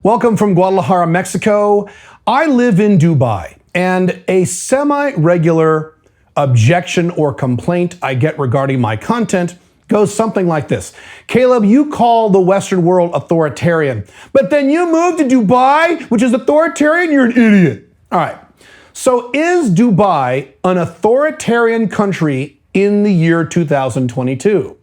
Welcome from Guadalajara, Mexico. I live in Dubai, and a semi-regular objection or complaint I get regarding my content goes something like this. Caleb, you call the Western world authoritarian, but then you moved to Dubai, which is authoritarian, you're an idiot. All right, so is Dubai an authoritarian country in the year 2022?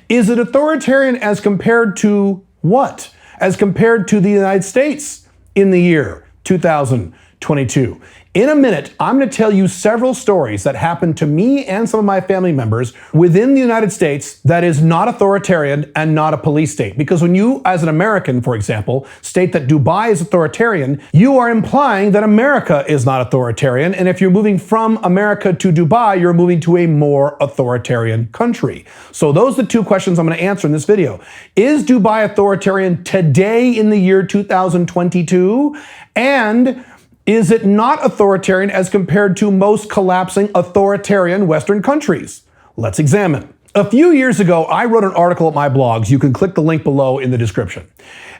Is it authoritarian as compared to what? As compared to the United States in the year 2022. In a minute, I'm going to tell you several stories that happened to me and some of my family members within the United States that is not authoritarian and not a police state. Because when you, as an American, for example, state that Dubai is authoritarian, you are implying that America is not authoritarian. And if you're moving from America to Dubai, you're moving to a more authoritarian country. So those are the two questions I'm going to answer in this video. Is Dubai authoritarian today in the year 2022? And is it not authoritarian as compared to most collapsing authoritarian Western countries? Let's examine. A few years ago, I wrote an article at my blogs. You can click the link below in the description.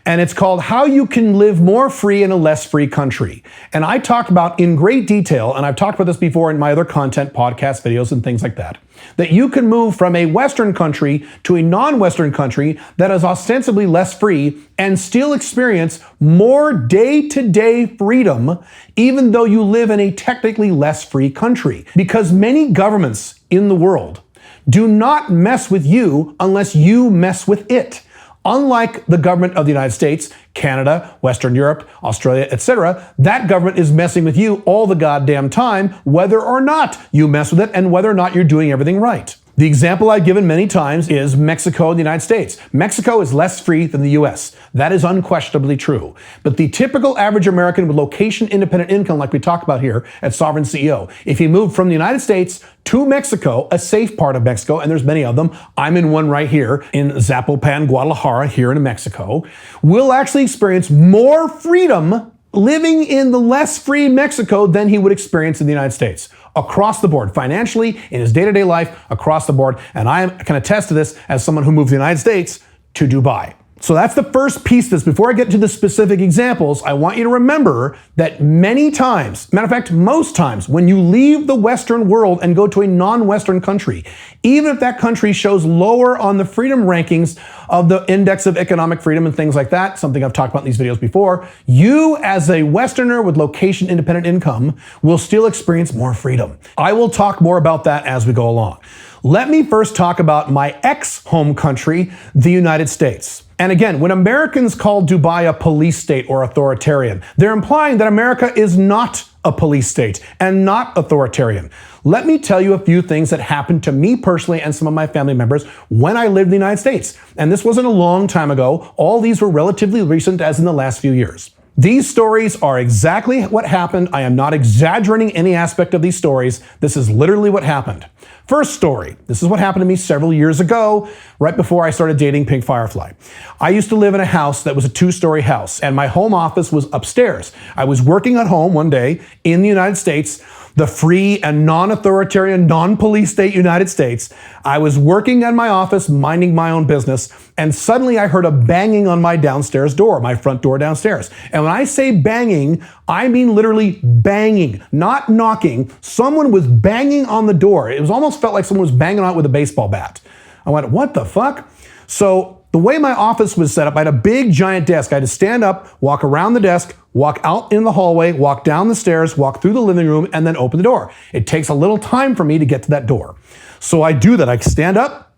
And it's called How You Can Live More Free in a Less Free Country. And I talked about in great detail, and I've talked about this before in my other content, podcast videos, and things like that you can move from a Western country to a non-Western country that is ostensibly less free and still experience more day-to-day freedom, even though you live in a technically less free country. Because many governments in the world do not mess with you unless you mess with it. Unlike the government of the United States, Canada, Western Europe, Australia, etc., that government is messing with you all the goddamn time, whether or not you mess with it and whether or not you're doing everything right. The example I've given many times is Mexico and the United States. Mexico is less free than the US. That is unquestionably true. But the typical average American with location-independent income, like we talked about here at Sovereign CEO, if he moved from the United States to Mexico, a safe part of Mexico, and there's many of them, I'm in one right here in Zapopan, Guadalajara, here in Mexico, will actually experience more freedom living in the less free Mexico than he would experience in the United States. Across the board, financially, in his day-to-day life, across the board. And I can attest to this as someone who moved to the United States to Dubai. So that's the first piece of this. Before I get to the specific examples, I want you to remember that many times, matter of fact, most times, when you leave the Western world and go to a non-Western country, even if that country shows lower on the freedom rankings of the index of economic freedom and things like that, something I've talked about in these videos before, you as a Westerner with location-independent income will still experience more freedom. I will talk more about that as we go along. Let me first talk about my ex-home country, the United States. And again, when Americans call Dubai a police state or authoritarian, they're implying that America is not a police state and not authoritarian. Let me tell you a few things that happened to me personally and some of my family members when I lived in the United States. And this wasn't a long time ago. All these were relatively recent, as in the last few years. These stories are exactly what happened. I am not exaggerating any aspect of these stories. This is literally what happened. First story. This is what happened to me several years ago, right before I started dating Pink Firefly. I used to live in a house that was a two-story house, and my home office was upstairs. I was working at home one day in the United States, the free and non-authoritarian, non-police state United States. I was working in my office, minding my own business, and suddenly I heard a banging on my downstairs door, my front door downstairs. And when I say banging, I mean literally banging, not knocking. Someone was banging on the door. It was almost felt like someone was banging on it with a baseball bat. I went, what the fuck? So the way my office was set up, I had a big giant desk. I had to stand up, walk around the desk, walk out in the hallway, walk down the stairs, walk through the living room, and then open the door. It takes a little time for me to get to that door. So I do that. I stand up,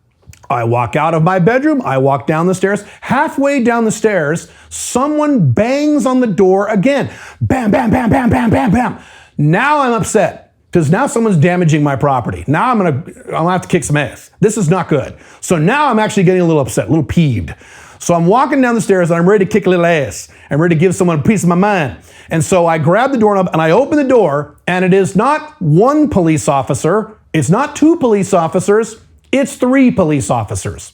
I walk out of my bedroom, I walk down the stairs. Halfway down the stairs, someone bangs on the door again. Bam, bam, bam, bam, bam, bam, bam. Now I'm upset because now someone's damaging my property. Now I'm gonna have to kick some ass. This is not good. So now I'm actually getting a little upset, a little peeved. So I'm walking down the stairs and I'm ready to kick a little ass. I'm ready to give someone a piece of my mind. And so I grab the doorknob and I open the door, and it is not one police officer, it's not two police officers, it's three police officers.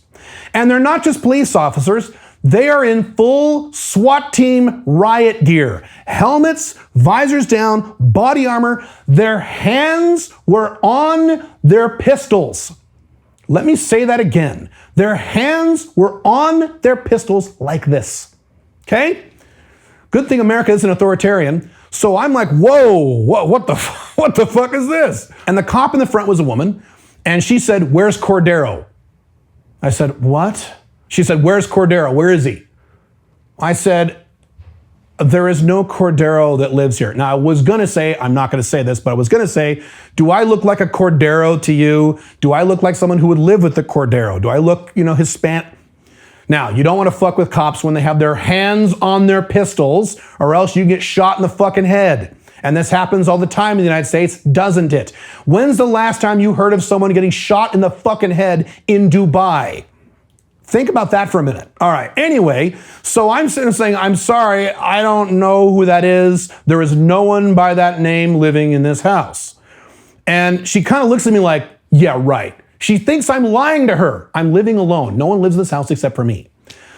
And they're not just police officers, they are in full SWAT team riot gear. Helmets, visors down, body armor. Their hands were on their pistols. Let me say that again. Their hands were on their pistols like this. Okay? Good thing America isn't authoritarian. So I'm like, whoa, what the fuck is this? And the cop in the front was a woman, and she said, "Where's Cordero?" I said, "What?" She said, "Where's Cordero? Where is he?" I said, "There is no Cordero that lives here." Now, I was going to say, I'm not going to say this, but I was going to say, do I look like a Cordero to you? Do I look like someone who would live with the Cordero? Do I look, Hispanic? Now, you don't want to fuck with cops when they have their hands on their pistols, or else you get shot in the fucking head. And this happens all the time in the United States, doesn't it? When's the last time you heard of someone getting shot in the fucking head in Dubai? Think about that for a minute. All right. Anyway, so I'm sitting saying, "I'm sorry, I don't know who that is. There is no one by that name living in this house." And she kind of looks at me like, "Yeah, right." She thinks I'm lying to her. I'm living alone. No one lives in this house except for me.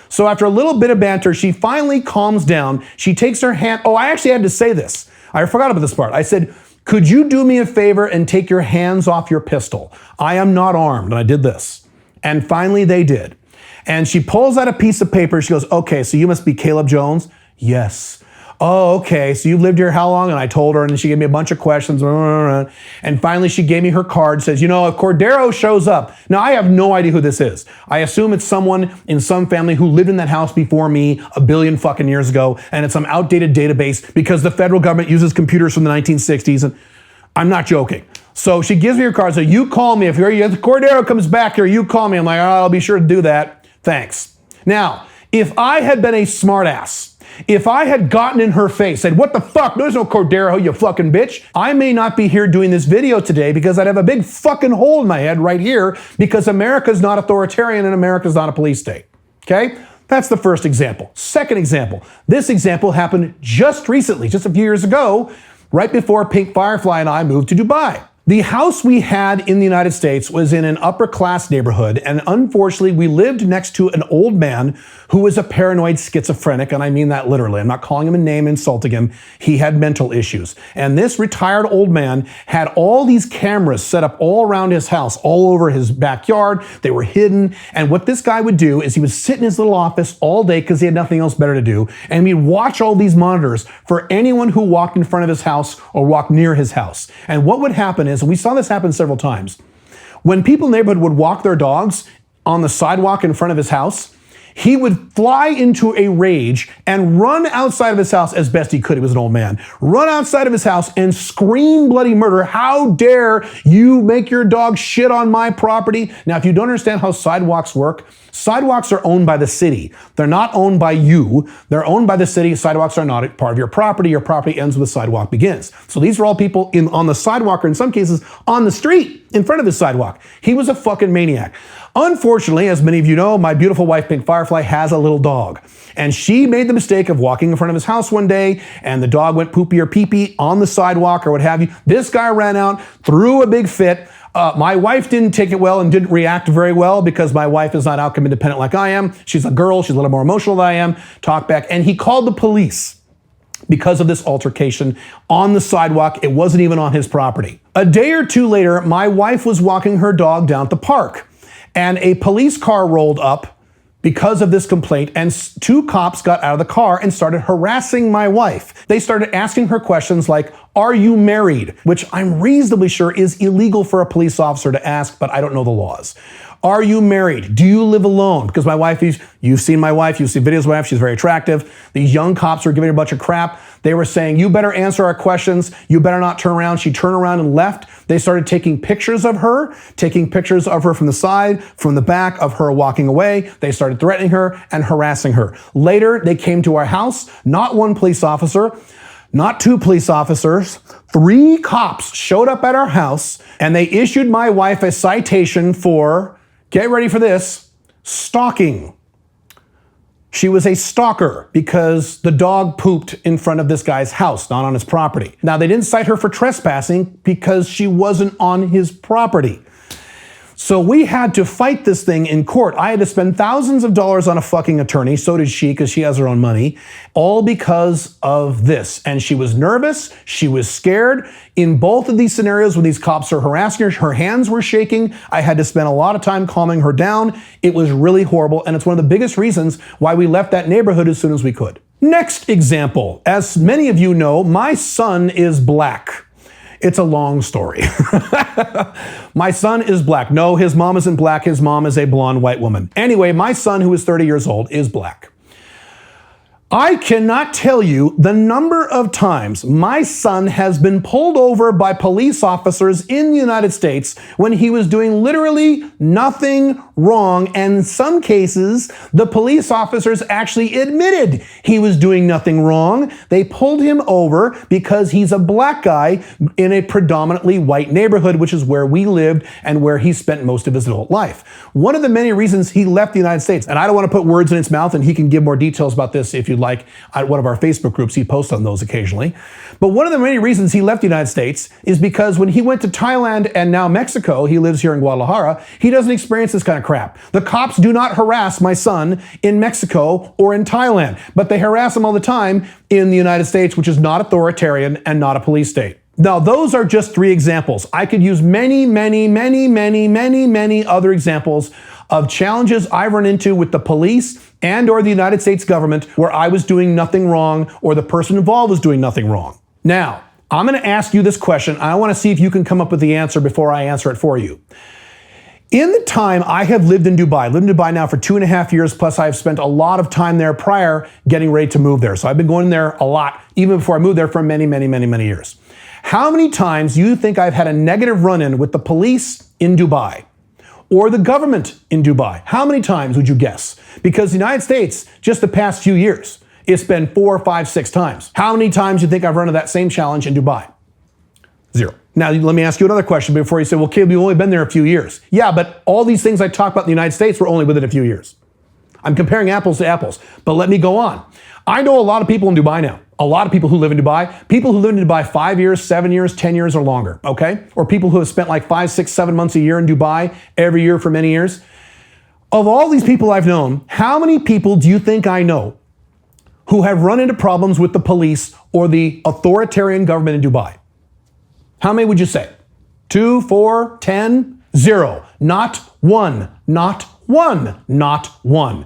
So after a little bit of banter, she finally calms down. She takes her hand. Oh, I actually had to say this. I forgot about this part. I said, "Could you do me a favor and take your hands off your pistol? I am not armed." And I did this. And finally they did. And she pulls out a piece of paper. She goes, "Okay, so you must be Caleb Jones?" "Yes." "Oh, okay. So you've lived here how long?" And I told her, and she gave me a bunch of questions. And finally, she gave me her card, says, "If Cordero shows up." Now, I have no idea who this is. I assume it's someone in some family who lived in that house before me a billion fucking years ago, and it's some outdated database because the federal government uses computers from the 1960s. And I'm not joking. So she gives me her card. So "You call me. If Cordero comes back here, you call me." I'm like, "Oh, I'll be sure to do that. Thanks." Now, if I had been a smartass, if I had gotten in her face, said, "What the fuck? There's no Cordero, you fucking bitch," I may not be here doing this video today because I'd have a big fucking hole in my head right here because America's not authoritarian and America's not a police state. Okay? That's the first example. Second example. This example happened just recently, just a few years ago, right before Pink Firefly and I moved to Dubai. The house we had in the United States was in an upper class neighborhood, and unfortunately we lived next to an old man who was a paranoid schizophrenic, and I mean that literally. I'm not calling him a name, insulting him. He had mental issues. And this retired old man had all these cameras set up all around his house, all over his backyard. They were hidden. And what this guy would do is he would sit in his little office all day because he had nothing else better to do, and he'd watch all these monitors for anyone who walked in front of his house or walked near his house. And what would happen is, and we saw this happen several times, when people in the neighborhood would walk their dogs on the sidewalk in front of his house, he would fly into a rage and run outside of his house as best he could. He was an old man. Run outside of his house and scream bloody murder. "How dare you make your dog shit on my property?" Now, if you don't understand how sidewalks work, sidewalks are owned by the city. They're not owned by you. They're owned by the city. Sidewalks are not part of your property. Your property ends where the sidewalk begins. So these are all people on the sidewalk, or in some cases on the street in front of his sidewalk. He was a fucking maniac. Unfortunately, as many of you know, my beautiful wife, Pink Firefly, has a little dog. And she made the mistake of walking in front of his house one day, and the dog went poopy or pee-pee on the sidewalk or what have you. This guy ran out, threw a big fit. My wife didn't take it well and didn't react very well because my wife is not outcome independent like I am. She's a girl. She's a little more emotional than I am. Talk back. And he called the police because of this altercation on the sidewalk. It wasn't even on his property. A day or two later, my wife was walking her dog down at the park, and a police car rolled up because of this complaint, and two cops got out of the car and started harassing my wife. They started asking her questions like, "Are you married?" Which I'm reasonably sure is illegal for a police officer to ask, but I don't know the laws. "Are you married? Do you live alone?" Because my wife, you've seen my wife, you've seen videos of my wife, she's very attractive. These young cops were giving her a bunch of crap. They were saying, "You better answer our questions. You better not turn around." She turned around and left. They started taking pictures of her from the side, from the back, of her walking away. They started threatening her and harassing her. Later, they came to our house, not one police officer, not two police officers, 3 cops showed up at our house, and they issued my wife a citation for, get ready for this, stalking. She was a stalker because the dog pooped in front of this guy's house, not on his property. Now, they didn't cite her for trespassing because she wasn't on his property. So we had to fight this thing in court. I had to spend thousands of dollars on a fucking attorney. So did she, because she has her own money, all because of this. And she was nervous. She was scared. In both of these scenarios, when these cops are harassing her hands were shaking. I had to spend a lot of time calming her down. It was really horrible. And it's one of the biggest reasons why we left that neighborhood as soon as we could. Next example. As many of you know, my son is black. It's a long story. My son is black. No, his mom isn't black. His mom is a blonde white woman. Anyway, my son, who is 30 years old, is black. I cannot tell you the number of times my son has been pulled over by police officers in the United States when he was doing literally nothing wrong. And in some cases, the police officers actually admitted he was doing nothing wrong. They pulled him over because he's a black guy in a predominantly white neighborhood, which is where we lived and where he spent most of his adult life. One of the many reasons he left the United States, and I don't want to put words in his mouth, and he can give more details about this if you'd like at one of our Facebook groups. He posts on those occasionally. But one of the many reasons he left the United States is because when he went to Thailand and now Mexico, he lives here in Guadalajara, he doesn't experience this kind of crap. The cops do not harass my son in Mexico or in Thailand, but they harass him all the time in the United States, which is not authoritarian and not a police state. Now, those are just 3 examples. I could use many, many, many, many, many, many other examples of challenges I've run into with the police and or the United States government where I was doing nothing wrong or the person involved was doing nothing wrong. Now, I'm going to ask you this question. I want to see if you can come up with the answer before I answer it for you. In the time I have lived in Dubai, I've lived in Dubai now for 2.5 years, plus I've spent a lot of time there prior getting ready to move there. So I've been going there a lot, even before I moved there for many, many, many, many years. How many times do you think I've had a negative run-in with the police in Dubai or the government in Dubai? How many times would you guess? Because the United States, just the past few years, it's been 4, 5, 6 times. How many times do you think I've run into that same challenge in Dubai? 0. Now, let me ask you another question before you say, well, Caleb, you've only been there a few years. Yeah, but all these things I talked about in the United States were only within a few years. I'm comparing apples to apples, but let me go on. I know a lot of people in Dubai now. A lot of people who live in Dubai, people who live in Dubai 5 years, 7 years, 10 years or longer, okay? Or people who have spent like 5, 6, 7 months a year in Dubai every year for many years. Of all these people I've known, how many people do you think I know who have run into problems with the police or the authoritarian government in Dubai? How many would you say? 2, 4, 10, 0. Not one, not one, not one.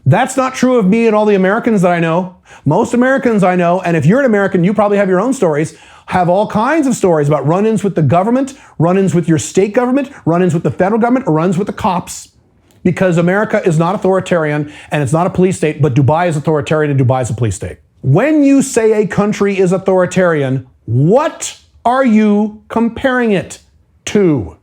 That's not true of me and all the Americans that I know. Most Americans I know, and if you're an American, you probably have your own stories, have all kinds of stories about run-ins with the government, run-ins with your state government, run-ins with the federal government, or run-ins with the cops. Because America is not authoritarian and it's not a police state, but Dubai is authoritarian and Dubai is a police state. When you say a country is authoritarian, what are you comparing it to?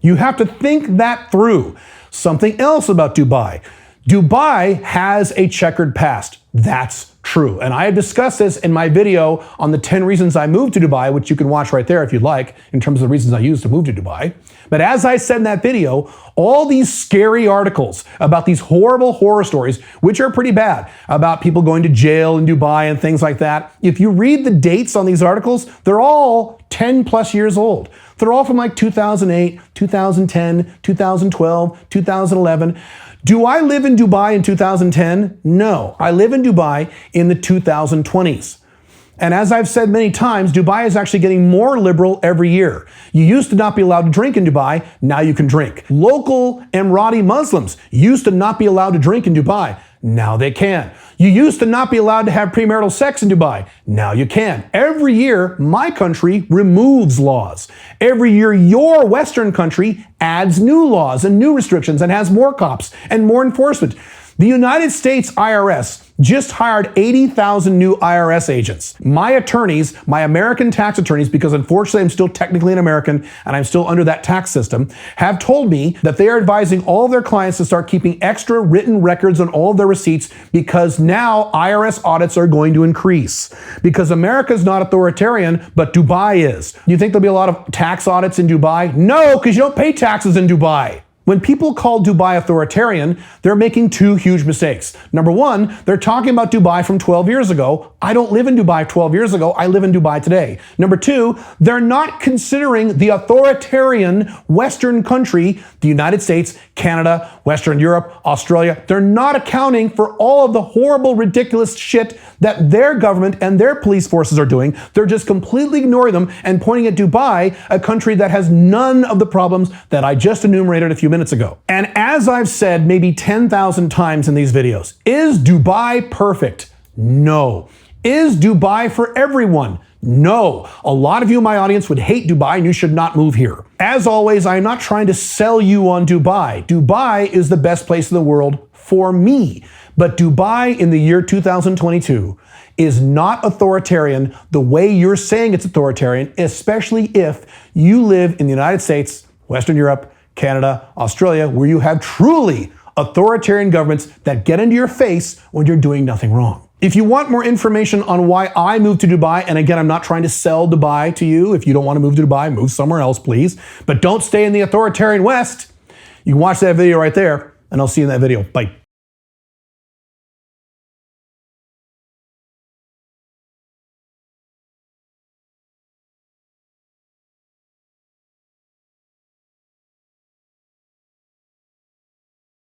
You have to think that through. Something else about Dubai. Dubai has a checkered past. That's true. And I have discussed this in my video on the 10 reasons I moved to Dubai, which you can watch right there if you'd like, in terms of the reasons I used to move to Dubai. But as I said in that video, all these scary articles about these horrible horror stories, which are pretty bad, about people going to jail in Dubai and things like that, if you read the dates on these articles, they're all 10 plus years old. They're all from like 2008, 2010, 2012, 2011. Do I live in Dubai in 2010? No, I live in Dubai in the 2020s. And as I've said many times, Dubai is actually getting more liberal every year. You used to not be allowed to drink in Dubai, now you can drink. Local Emirati Muslims used to not be allowed to drink in Dubai, now they can. You used to not be allowed to have premarital sex in Dubai, now you can. Every year, my country removes laws. Every year, your Western country adds new laws and new restrictions and has more cops and more enforcement. The United States IRS just hired 80,000 new IRS agents. My attorneys, my American tax attorneys, because unfortunately I'm still technically an American and I'm still under that tax system, have told me that they are advising all of their clients to start keeping extra written records on all of their receipts because now IRS audits are going to increase. Because America's not authoritarian, but Dubai is. You think there'll be a lot of tax audits in Dubai? No, because you don't pay taxes in Dubai. When people call Dubai authoritarian, they're making 2 huge mistakes. Number one, they're talking about Dubai from 12 years ago. I don't live in Dubai 12 years ago. I live in Dubai today. Number two, they're not considering the authoritarian Western country, the United States, Canada, Western Europe, Australia. They're not accounting for all of the horrible, ridiculous shit that their government and their police forces are doing. They're just completely ignoring them and pointing at Dubai, a country that has none of the problems that I just enumerated a few minutes ago. And as I've said maybe 10,000 times in these videos, is Dubai perfect? No. Is Dubai for everyone? No. A lot of you in my audience would hate Dubai and you should not move here. As always, I am not trying to sell you on Dubai. Dubai is the best place in the world for me. But Dubai in the year 2022 is not authoritarian the way you're saying it's authoritarian, especially if you live in the United States, Western Europe, Canada, Australia, where you have truly authoritarian governments that get into your face when you're doing nothing wrong. If you want more information on why I moved to Dubai, and again, I'm not trying to sell Dubai to you. If you don't want to move to Dubai, move somewhere else, please. But don't stay in the authoritarian West. You can watch that video right there, and I'll see you in that video. Bye.